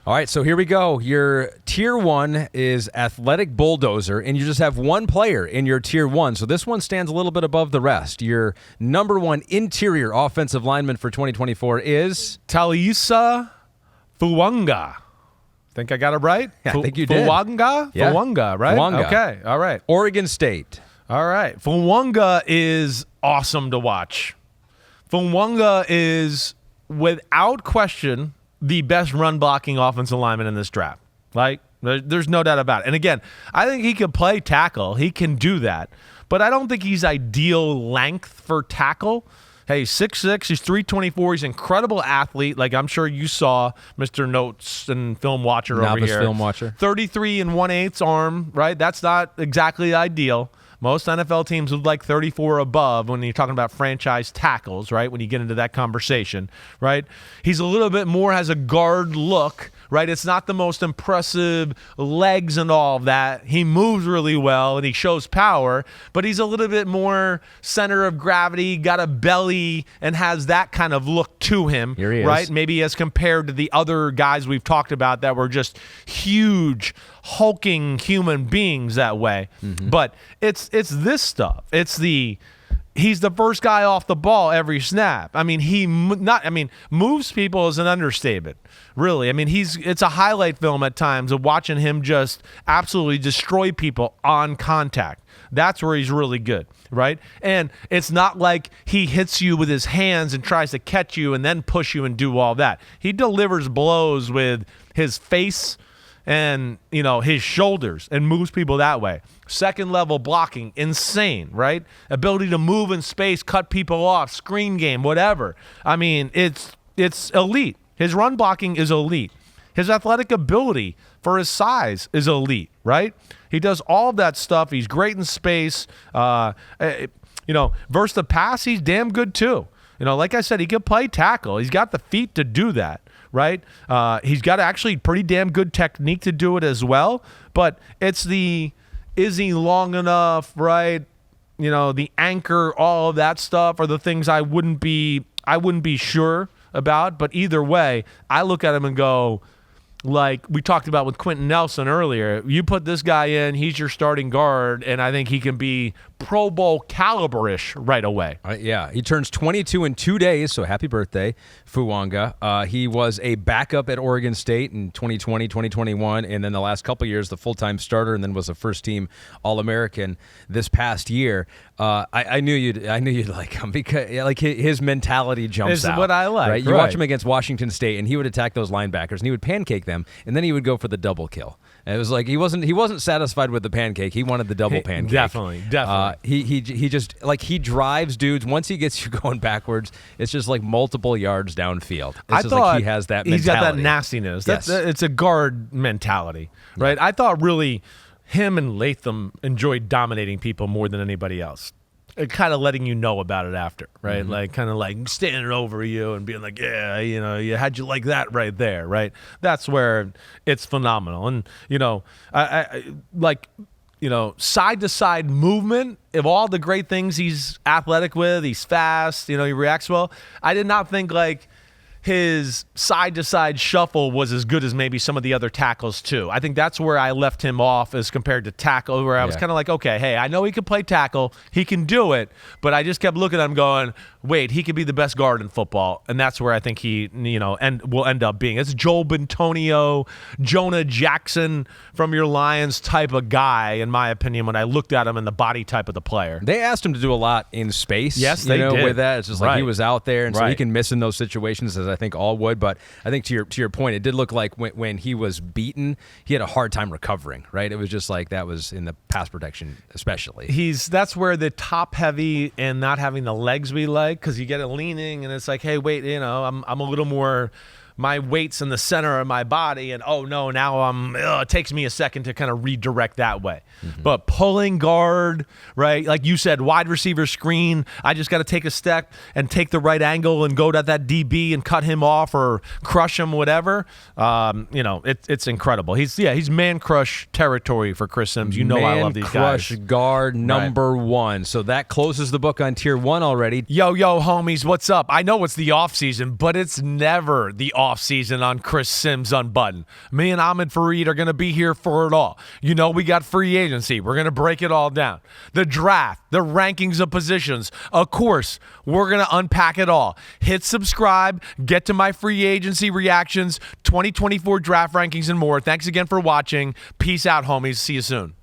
All right, so here we go. Your Tier 1 is Athletic Bulldozer, and you just have one player in your Tier 1. So this one stands a little bit above the rest. Your number 1 interior offensive lineman for 2024 is Taliese Fuaga. Think I got it right? I think you did. Fuaga? Yeah. Fuaga, right? Fuaga. Okay, all right. Oregon State. All right. Fuaga is awesome to watch. Fuaga is, without question, the best run-blocking offensive lineman in this draft. Like, there's no doubt about it. And again, I think he can play tackle. He can do that. But I don't think he's ideal length for tackle. Hey, he's 6'6", he's 324, he's an incredible athlete. Like I'm sure you saw, Mr. Notes and Film Watcher over here. Film Watcher. 33 1/8 arm, right? That's not exactly ideal. Most NFL teams would like 34 above when you're talking about franchise tackles, right? When you get into that conversation, right? He's a little bit more, has a guard look, right? It's not the most impressive legs and all of that. He moves really well and he shows power, but he's a little bit more center of gravity, got a belly, and has that kind of look to him, Here he is. right? Maybe as compared to the other guys we've talked about that were just huge, hulking human beings that way. Mm-hmm. But it's this stuff. He's the first guy off the ball every snap. I mean, moves people is an understatement, really. I mean, it's a highlight film at times of watching him just absolutely destroy people on contact. That's where he's really good, right? And it's not like he hits you with his hands and tries to catch you and then push you and do all that. He delivers blows with his face and, his shoulders and moves people that way. Second level blocking, insane, right? Ability to move in space, cut people off, screen game, whatever. I mean, it's elite. His run blocking is elite. His athletic ability for his size is elite, right? He does all of that stuff. He's great in space. Versus the pass, he's damn good too. Like I said, he can play tackle. He's got the feet to do that, right? He's got actually pretty damn good technique to do it as well. But it's is he long enough, right? The anchor, all of that stuff are the things I wouldn't be sure about. But either way, I look at him and go, like we talked about with Quentin Nelson earlier, you put this guy in, he's your starting guard, and I think he can be Pro Bowl caliber-ish right away. Yeah, he turns 22 in 2 days, so happy birthday, Fuaga. He was a backup at Oregon State in 2020, 2021, and then the last couple years, the full-time starter, and then was a first-team All-American this past year. I knew you'd like him because his mentality jumps out. Is what I like. Right? You watch him against Washington State, and he would attack those linebackers, and he would pancake them, and then he would go for the double kill. And it was like he wasn't satisfied with the pancake. He wanted the double pancake. Definitely. He just he drives dudes. Once he gets you going backwards, it's just like multiple yards downfield. It's just like he has that mentality. He's got that nastiness. Yes. It's a guard mentality, right? I thought really him and Latham enjoyed dominating people more than anybody else. Kind of letting you know about it after, right? Mm-hmm. Like kind of like standing over you and being like, yeah, how'd you like that right there, right? That's where it's phenomenal. And, side-to-side movement, of all the great things he's athletic with, he's fast, he reacts well. I did not think like his side-to-side shuffle was as good as maybe some of the other tackles too. I think that's where I left him off as compared to tackle, where I was kind of like, okay, hey, I know he can play tackle, he can do it, but I just kept looking at him going, wait, he could be the best guard in football, and that's where I think he, will end up being. It's Joel Bentonio, Jonah Jackson from your Lions type of guy, in my opinion, when I looked at him and the body type of the player. They asked him to do a lot in space. Yes, they did. With that, it's just like he was out there, and so he can miss in those situations, as I think all would. But I think to your point, it did look like when he was beaten, he had a hard time recovering. Right? It was just like that was in the pass protection, especially. That's where the top heavy and not having the legs we like, because you get it leaning, and it's like, hey, wait, I'm a little more. My weight's in the center of my body, and oh no, now it takes me a second to kind of redirect that way. Mm-hmm. But pulling guard, right? Like you said, wide receiver screen, I just got to take a step and take the right angle and go to that DB and cut him off or crush him, whatever. It's incredible. He's man crush territory for Chris Simms. I love these guys. Man crush guard number one. So that closes the book on Tier 1 already. Yo, homies, what's up? I know it's the off season, but it's never the off offseason on Chris Simms Unbuttoned. Me and Ahmed Fareed are going to be here for it all. You know, we got free agency. We're going to break it all down. The draft, the rankings of positions. Of course, we're going to unpack it all. Hit subscribe, get to my free agency reactions, 2024 draft rankings, and more. Thanks again for watching. Peace out, homies. See you soon.